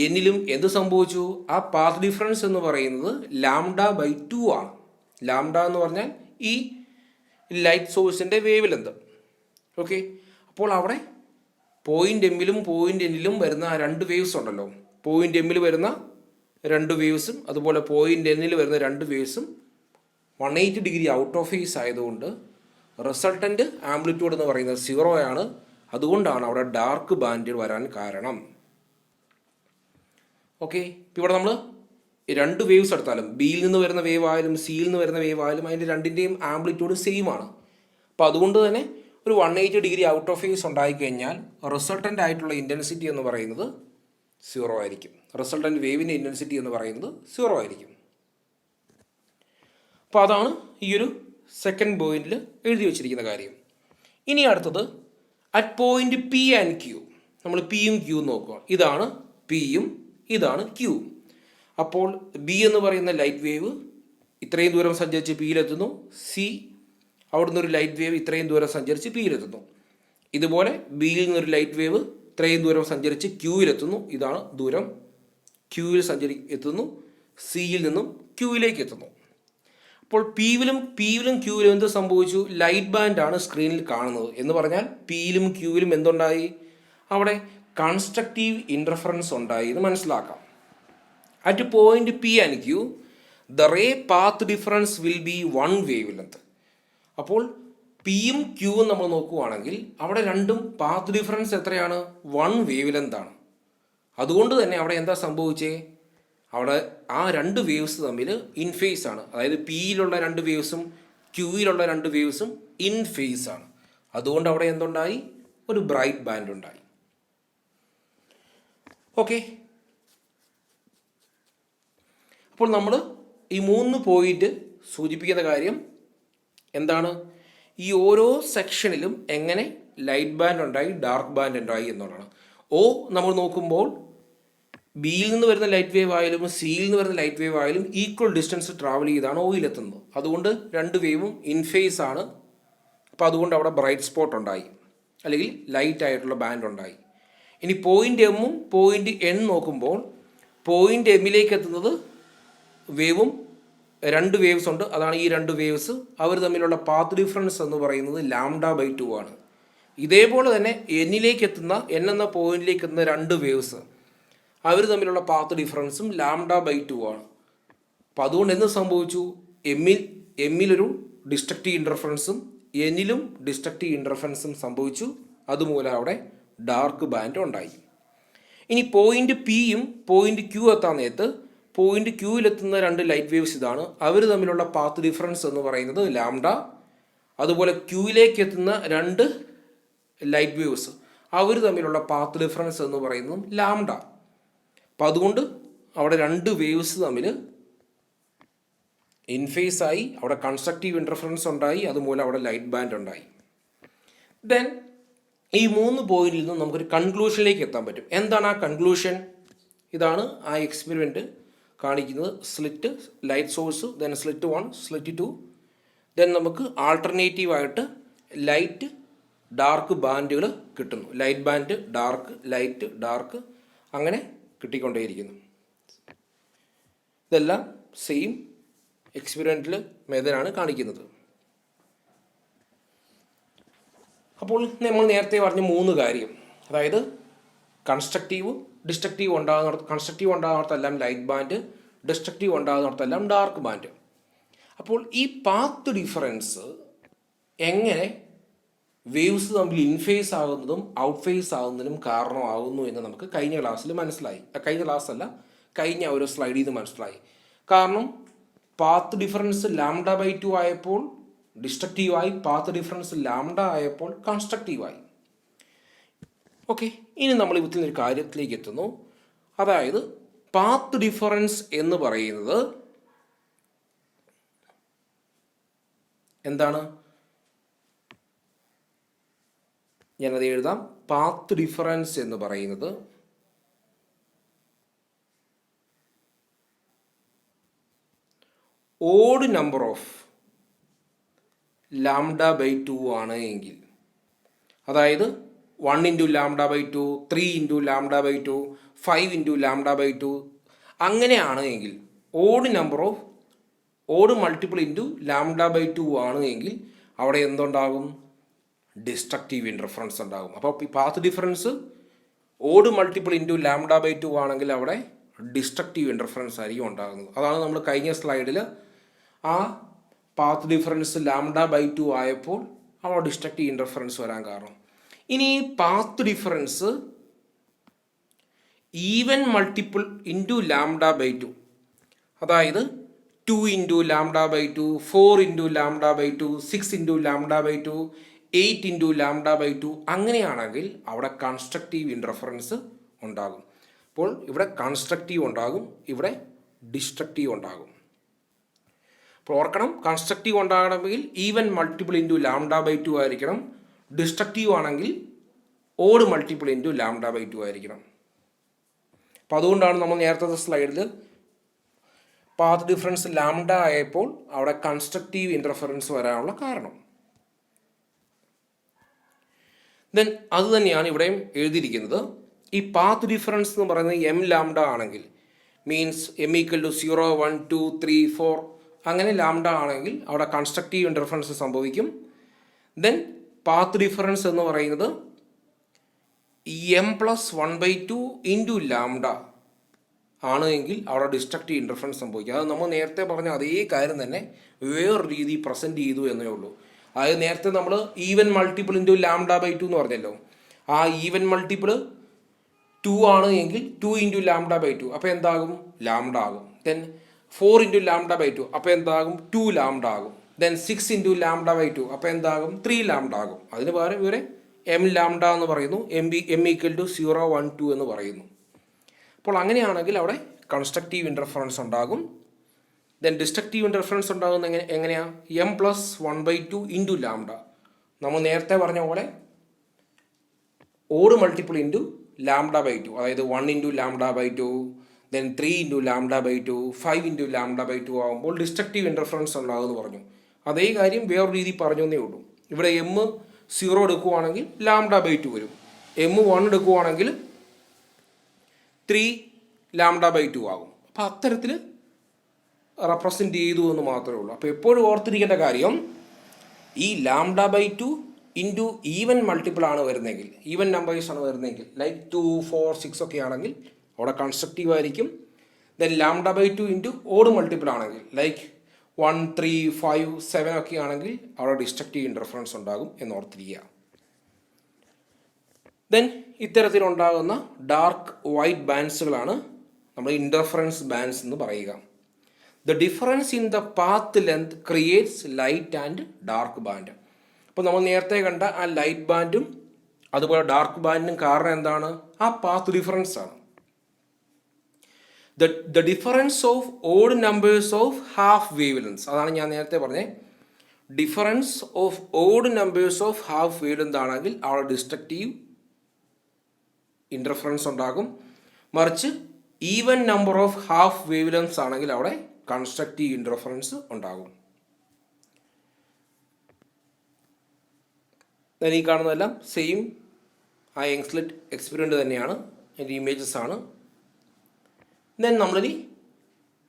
എന്നിലും എന്ത് സംഭവിച്ചു? ആ പാത്ത് ഡിഫറൻസ് എന്ന് പറയുന്നത് λ/2 ആണ്. ലാംഡ എന്ന് പറഞ്ഞാൽ ഈ ലൈറ്റ് സോഴ്സിൻ്റെ വേവ് ലെന്ത്. ഓക്കെ, അപ്പോൾ അവിടെ പോയിൻ്റ് എമ്മിലും പോയിൻ്റ് എന്നിലും വരുന്ന ആ രണ്ട് വേവ്സ് ഉണ്ടല്ലോ, പോയിൻ്റ് എമ്മിൽ വരുന്ന രണ്ട് വേവ്സും അതുപോലെ പോയിൻ്റ് എന്നിൽ വരുന്ന രണ്ട് വേവ്സും 180 ഡിഗ്രി ഔട്ട് ഓഫ് ഫേസ് ആയതുകൊണ്ട് റിസൾട്ടൻ്റ് ആംപ്ലിറ്റ്യൂഡ് എന്ന് പറയുന്നത് 0 ആണ്. അതുകൊണ്ടാണ് അവിടെ ഡാർക്ക് ബാൻഡ് വരാൻ കാരണം. ഓക്കെ, ഇപ്പോൾ ഇവിടെ നമ്മൾ രണ്ട് വേവ്സ് എടുത്താലും ബിയിൽ നിന്ന് വരുന്ന വേവ് ആയാലും സിയിൽ നിന്ന് വരുന്ന വേവ് ആയാലും അതിൻ്റെ രണ്ടിൻ്റെയും ആംപ്ലിറ്റ്യൂഡ് സെയിം ആണ്. അപ്പോൾ അതുകൊണ്ട് തന്നെ ഒരു 180 ഡിഗ്രി ഔട്ട് ഓഫ് ഫേസ് ഉണ്ടായിക്കഴിഞ്ഞാൽ റിസൾട്ടൻ്റ് ആയിട്ടുള്ള ഇൻറ്റൻസിറ്റി എന്ന് പറയുന്നത് 0 ആയിരിക്കും. റിസൾട്ടൻ്റ് വേവിൻ്റെ ഇൻറ്റൻസിറ്റി എന്ന് പറയുന്നത് 0 ആയിരിക്കും. അപ്പോൾ അതാണ് ഈ ഒരു സെക്കൻഡ് പോയിന്റിൽ എഴുതി വച്ചിരിക്കുന്ന കാര്യം. ഇനി അടുത്തത് at point P and Q. നമ്മൾ പിയും ക്യൂവും നോക്കുക. ഇതാണ് പിയും ഇതാണ് ക്യൂ. അപ്പോൾ ബി എന്ന് പറയുന്ന ലൈറ്റ് വേവ് ഇത്രയും ദൂരം സഞ്ചരിച്ച് പിയിലെത്തുന്നു. സി അവിടുന്ന് ഒരു ലൈറ്റ് വേവ് ഇത്രയും ദൂരം സഞ്ചരിച്ച് പിയിലെത്തുന്നു. ഇതുപോലെ ബിയിൽ നിന്നൊരു ലൈറ്റ് വേവ് ഇത്രയും ദൂരം സഞ്ചരിച്ച് ക്യൂവിലെത്തുന്നു. ഇതാണ് ദൂരം. ക്യൂവിൽ എത്തുന്നു. സിയിൽ നിന്നും ക്യൂവിലേക്ക് എത്തുന്നു. അപ്പോൾ പിയിലും ക്യൂവിലും എന്ത് സംഭവിച്ചു? ലൈറ്റ് ബാൻഡാണ് സ്ക്രീനിൽ കാണുന്നത്. എന്ന് പറഞ്ഞാൽ പിയിലും ക്യൂവിലും എന്തുണ്ടായി? അവിടെ കൺസ്ട്രക്റ്റീവ് ഇൻ്റർഫറൻസ് ഉണ്ടായി എന്ന് മനസ്സിലാക്കാം. At point P and Q the ray path difference will be 1 wavelength. അപ്പോൾ പിയും ക്യൂവും നമ്മൾ നോക്കുവാണെങ്കിൽ അവിടെ രണ്ടും പാത്ത് ഡിഫറൻസ് എത്രയാണ്? 1 വേവ് ലെങ്ത് ആണ്. അതുകൊണ്ട് തന്നെ അവിടെ എന്താ സംഭവിച്ചേ? അവിടെ ആ രണ്ട് വേവ്സ് തമ്മിൽ ഇൻ ഫേസ് ആണ്. അതായത് പിയിലുള്ള രണ്ട് വേവ്സും ക്യൂയിലുള്ള രണ്ട് വേവ്സും ഇൻ ഫേസ് ആണ്. അതുകൊണ്ട് അവിടെ എന്തുണ്ടായി? ഒരു ബ്രൈറ്റ് ബാൻഡ് ഉണ്ടായി. ഓക്കെ, അപ്പോൾ നമ്മൾ ഈ 3 പോയിന്റ് സൂചിപ്പിക്കുന്ന കാര്യം എന്താണ്? ഈ ഓരോ സെക്ഷനിലും എങ്ങനെ ലൈറ്റ് ബാൻഡ് ഉണ്ടായി ഡാർക്ക് ബാൻഡ് ഉണ്ടായി എന്നുള്ളതാണ്. നമ്മൾ നോക്കുമ്പോൾ ബിയിൽ നിന്ന് വരുന്ന ലൈറ്റ് വേവ് ആയാലും സിയിൽ നിന്ന് വരുന്ന ലൈറ്റ് വേവ് ആയാലും ഈക്വൽ ഡിസ്റ്റൻസ് ട്രാവൽ ചെയ്താണ് ഓയിലെത്തുന്നത്. അതുകൊണ്ട് രണ്ട് വേവും ഇൻ ഫേസ് ആണ്. അപ്പോൾ അതുകൊണ്ട് അവിടെ ബ്രൈറ്റ് സ്പോട്ട് ഉണ്ടായി, അല്ലെങ്കിൽ ലൈറ്റ് ആയിട്ടുള്ള ബാൻഡ് ഉണ്ടായി. ഇനി പോയിൻ്റ് എമ്മും പോയിൻ്റ് എൻ നോക്കുമ്പോൾ പോയിൻ്റ് എമ്മിലേക്ക് എത്തുന്നത് വേവും രണ്ട് വേവ്സ് ഉണ്ട്. അതാണ് ഈ രണ്ട് വേവ്സ്. അവർ തമ്മിലുള്ള പാത്ത് ഡിഫറൻസ് എന്ന് പറയുന്നത് λ/2 ആണ്. ഇതേപോലെ തന്നെ എന്നിലേക്ക് എത്തുന്ന എൻ എന്ന പോയിന്റിലേക്ക് എത്തുന്ന രണ്ട് വേവ്സ് അവർ തമ്മിലുള്ള പാത്ത് ഡിഫറൻസും λ/2 ആണ്. അപ്പോൾ അതുകൊണ്ട് എന്ത് സംഭവിച്ചു? എമ്മിലൊരു ഡിസ്ട്രക്റ്റീവ് ഇൻ്റർഫറൻസും എന്നിലും ഡിസ്ട്രക്റ്റീവ് ഇൻ്റർഫറൻസും സംഭവിച്ചു. അതുമൂലം അവിടെ ഡാർക്ക് ബാൻഡ് ഉണ്ടായി. ഇനി പോയിന്റ് പിയും പോയിന്റ് ക്യൂ എത്താൻ നേരത്ത് പോയിന്റ് ക്യൂവിലെത്തുന്ന രണ്ട് ലൈറ്റ് വേവ്സ് ഇതാണ്. അവർ തമ്മിലുള്ള പാത്ത് ഡിഫറൻസ് എന്ന് പറയുന്നത് λ. അതുപോലെ ക്യൂവിലേക്ക് എത്തുന്ന രണ്ട് ലൈറ്റ് വേവ്സ് അവർ തമ്മിലുള്ള പാത്ത് ഡിഫറൻസ് എന്ന് പറയുന്നതും ലാംഡ. അപ്പം അതുകൊണ്ട് അവിടെ രണ്ട് വേവ്സ് തമ്മിൽ ഇൻഫേസ് ആയി, അവിടെ കൺസ്ട്രക്റ്റീവ് ഇൻ്റർഫറൻസ് ഉണ്ടായി, അതുമൂലം അവിടെ ലൈറ്റ് ബാൻഡ് ഉണ്ടായി. ദെൻ ഈ 3 പോയിന്റിൽ നിന്നും നമുക്കൊരു കൺക്ലൂഷനിലേക്ക് എത്താൻ പറ്റും. എന്താണ് ആ കൺക്ലൂഷൻ? ഇതാണ് ആ എക്സ്പെരിമെൻറ്റ് കാണിക്കുന്നത്. Slit, light source, then slit 1, slit 2, then നമുക്ക് ആൾട്ടർനേറ്റീവായിട്ട് ലൈറ്റ് ഡാർക്ക് ബാൻഡുകൾ കിട്ടുന്നു. Light band, dark, light, dark, അങ്ങനെ കിട്ടിക്കൊണ്ടേയിരിക്കുന്നു. ഇതെല്ലാം സെയിം എക്സ്പെരിമെൻ്റൽ മെത്തേഡാണ് കാണിക്കുന്നത്. അപ്പോൾ നമ്മൾ നേരത്തെ പറഞ്ഞ 3 കാര്യം, അതായത് കൺസ്ട്രക്റ്റീവ്, ഡിസ്ട്രക്റ്റീവ് ഉണ്ടാകുന്നിടത്തെല്ലാം ലൈറ്റ് ബാൻഡ്, ഡിസ്ട്രക്റ്റീവ് ഉണ്ടാകുന്നിടത്തെല്ലാം ഡാർക്ക് ബാൻഡ്. അപ്പോൾ ഈ പാത്ത് ഡിഫറൻസ് എങ്ങനെ വേവ്സ് തമ്മിൽ ഇൻഫേസ് ആകുന്നതും ഔട്ട് ഫേസ് ആകുന്നതിനും കാരണമാകുന്നു എന്ന് നമുക്ക് കഴിഞ്ഞ ക്ലാസ്സിൽ മനസ്സിലായി. കഴിഞ്ഞ ഒരു സ്ലൈഡിൽ നിന്ന് മനസ്സിലായി. കാരണം പാത്ത് ഡിഫറൻസ് λ/2 ആയപ്പോൾ ഡിസ്ട്രക്റ്റീവായി, പാത്ത് ഡിഫറൻസ് ലാംഡ ആയപ്പോൾ കൺസ്ട്രക്റ്റീവായി. ഓക്കെ, ഇനി നമ്മൾ ഇതിൽ ഒരു കാര്യത്തിലേക്ക് എത്തുന്നു. അതായത് പാത്ത് ഡിഫറൻസ് എന്ന് പറയുന്നത് എന്താണ്? ഞാനത് എഴുതാം. പാത്ത് ഡിഫറൻസ് എന്ന് പറയുന്നത് ഓഡ് നമ്പർ ഓഫ് λ/2 ആണ് എങ്കിൽ, അതായത് 1 × λ/2, 3 × λ/2, 5 × λ/2 അങ്ങനെയാണ് എങ്കിൽ, ഓഡ് മൾട്ടിപ്പിൾ ഇൻറ്റു λ/2 ആണ് എങ്കിൽ അവിടെ എന്തുണ്ടാകും? ഡിസ്ട്രക്റ്റീവ് ഇൻ്റർഫറൻസ് ഉണ്ടാകും. അപ്പോൾ ഈ path difference odd multiple into λ/2 ആണെങ്കിൽ അവിടെ ഡിസ്ട്രക്റ്റീവ് ഇൻ്റർഫറൻസ് ആയിരിക്കും ഉണ്ടാകുന്നത്. അതാണ് നമ്മൾ കഴിഞ്ഞ സ്ലൈഡിൽ ആ പാത്ത് ഡിഫറൻസ് λ/2 ആയപ്പോൾ അവിടെ ഡിസ്ട്രക്റ്റീവ് ഇൻ്റർഫറൻസ് വരാൻ കാരണം. ഇനി ഈ path difference even multiple into λ/2, അതായത് 2 × λ/2, 4 × λ/2, 6 × λ/2, 8 × λ/2 അങ്ങനെയാണെങ്കിൽ അവിടെ കൺസ്ട്രക്റ്റീവ് ഇൻ്റർഫറൻസ് ഉണ്ടാകും. അപ്പോൾ ഇവിടെ കൺസ്ട്രക്റ്റീവ് ഉണ്ടാകും, ഇവിടെ ഡിസ്ട്രക്റ്റീവ് ഉണ്ടാകും. അപ്പോൾ ഓർക്കണം, കൺസ്ട്രക്റ്റീവ് ഉണ്ടാകണമെങ്കിൽ ഈവൻ മൾട്ടിപ്പിൾ ഇൻറ്റു λ/2 ആയിരിക്കണം. ഡിസ്ട്രക്റ്റീവ് ആണെങ്കിൽ ഓഡ് മൾട്ടിപ്പിൾ ഇൻറ്റു λ/2 ആയിരിക്കണം. അപ്പോൾ അതുകൊണ്ടാണ് നമ്മൾ നേരത്തെ സ്ലൈഡിൽ പാത്ത് ഡിഫറൻസ് ലാംഡ ആയപ്പോൾ അവിടെ കൺസ്ട്രക്റ്റീവ് ഇൻ്റർഫറൻസ് വരാനുള്ള കാരണം. ദെൻ അത് തന്നെയാണ് ഇവിടെയും എഴുതിയിരിക്കുന്നത്. ഈ പാത്ത് ഡിഫറൻസ് എന്ന് പറയുന്നത് m λ ആണെങ്കിൽ, മീൻസ് m = 0, 1, 2, 3, 4 അങ്ങനെ ലാംഡ ആണെങ്കിൽ അവിടെ കൺസ്ട്രക്റ്റീവ് ഇൻ്റർഫറൻസ് സംഭവിക്കും. ദെൻ പാത്ത് ഡിഫറൻസ് എന്ന് പറയുന്നത് m+1/2 ഇൻറ്റു ലാംഡ ആണ് എങ്കിൽ അവിടെ ഡിസ്ട്രക്റ്റീവ് ഇൻ്റർഫറൻസ് സംഭവിക്കും. അത് നമ്മൾ നേരത്തെ പറഞ്ഞ അതേ കാര്യം തന്നെ വേറൊരു രീതി പ്രസൻറ്റ് ചെയ്തു എന്നേ ഉള്ളൂ. അതായത് നേരത്തെ നമ്മൾ ഈവൻ മൾട്ടിപ്പിൾ ഇൻറ്റു λ/2 എന്ന് പറഞ്ഞല്ലോ. ആ ഈവൻ മൾട്ടിപ്പിൾ 2 ആണ് എങ്കിൽ 2 × λ/2 അപ്പോൾ എന്താകും? ലാംഡ ആകും. ദെൻ 4 × λ/2 അപ്പോൾ എന്താകും? 2 ലാംഡ ആകും. ദെൻ 6 × λ/2 അപ്പോൾ എന്താകും? 3 ലാംഡ ആകും. അതിന് പകരം ഇവരെ m λ എന്ന് പറയുന്നു, m = 0, 1, 2 എന്ന് പറയുന്നു. അപ്പോൾ അങ്ങനെയാണെങ്കിൽ അവിടെ കൺസ്ട്രക്റ്റീവ് ഇൻ്റർഫറൻസ് ഉണ്ടാകും. ദെൻ ഡിസ്ട്രക്റ്റീവ് ഇൻ്റർഫറൻസ് ഉണ്ടാകുന്ന എങ്ങനെയാണ്? m+1/2 into lambda. നമ്മൾ നേരത്തെ പറഞ്ഞ പോലെ ഓഡ് മൾട്ടിപ്പിൾ ഇൻറ്റു λ/2, അതായത് 1 × λ/2, ദെൻ 3 × λ/2, 5 × λ/2 ആകുമ്പോൾ ഡിസ്ട്രക്റ്റീവ് ഇൻ്റർഫറൻസ് ഉണ്ടാകുമെന്ന് പറഞ്ഞു. അതേ കാര്യം വേറൊരു രീതി പറഞ്ഞു എന്നേ ഉള്ളൂ. ഇവിടെ m0 എടുക്കുവാണെങ്കിൽ λ/2 വരും, m1 എടുക്കുവാണെങ്കിൽ 3 λ/2 ആകും. അപ്പോൾ അത്തരത്തിൽ റെപ്രസെൻ്റ് ചെയ്തു എന്ന് മാത്രമേ ഉള്ളൂ. അപ്പോൾ എപ്പോഴും ഓർത്തിരിക്കേണ്ട കാര്യം, ഈ λ/2 ഇൻറ്റു ഈവൻ മൾട്ടിപ്പിൾ ആണ് വരുന്നതെങ്കിൽ, ഈവൻ നമ്പേഴ്സ് ആണ് വരുന്നതെങ്കിൽ, ലൈക്ക് 2, 4, 6 ഒക്കെ ആണെങ്കിൽ അവിടെ കൺസ്ട്രക്റ്റീവ് ആയിരിക്കും. ദെൻ λ/2 ഇൻറ്റു ഓഡ് മൾട്ടിപ്പിൾ ആണെങ്കിൽ, ലൈക്ക് 1, 3, 5, 7 ഒക്കെ ആണെങ്കിൽ അവിടെ ഡിസ്ട്രക്റ്റീവ് ഇൻ്റർഫറൻസ് ഉണ്ടാകും എന്നോർത്തിരിക്കുക. ദെൻ ഇത്തരത്തിലുണ്ടാകുന്ന ഡാർക്ക് വൈറ്റ് ബാൻഡ്സുകളാണ് നമ്മൾ ഇൻ്റർഫറൻസ് ബാൻഡ്സ് എന്ന് പറയുക. The difference in the path length creates light and dark band. അപ്പോൾ നമ്മൾ നേരത്തെ കണ്ട ആ ലൈറ്റ് ബാൻഡും അതുപോലെ ഡാർക്ക് ബാൻഡിനും കാരണം എന്താണ്? ആ പാത്ത് ഡിഫറൻസ് ആണ്. The difference of odd numbers of half wave lengths, അതാണ് ഞാൻ നേരത്തെ പറഞ്ഞത്. Difference of odd numbers of half wave length ആണെങ്കിൽ അവിടെ ഡിസ്ട്രക്റ്റീവ് ഇൻ്റർഫറൻസ് ഉണ്ടാകും. മറിച്ച് even number of half wave lengths ആണെങ്കിൽ അവിടെ കൺസ്ട്രക്റ്റീവ് ഇൻ്റർഫറൻസ് ഉണ്ടാകും. ഈ കാണുന്നതെല്ലാം സെയിം ആ യങ്സ്ലിറ്റ് എക്സ്പെരിമെൻ്റ് തന്നെയാണ്, അതിൻ്റെ ഇമേജസ് ആണ്. ദെൻ നമ്മളിനി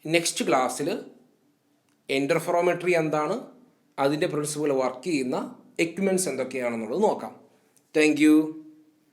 നെക്സ്റ്റ് ക്ലാസ്സിൽ ഇൻ്റർഫെറോമെട്രി എന്താണ്, അതിൻ്റെ പ്രിൻസിപ്പിൾ വർക്ക് ചെയ്യുന്ന എക്യുപ്മെൻറ്റ്സ് എന്തൊക്കെയാണെന്നുള്ളത് നോക്കാം. Thank you.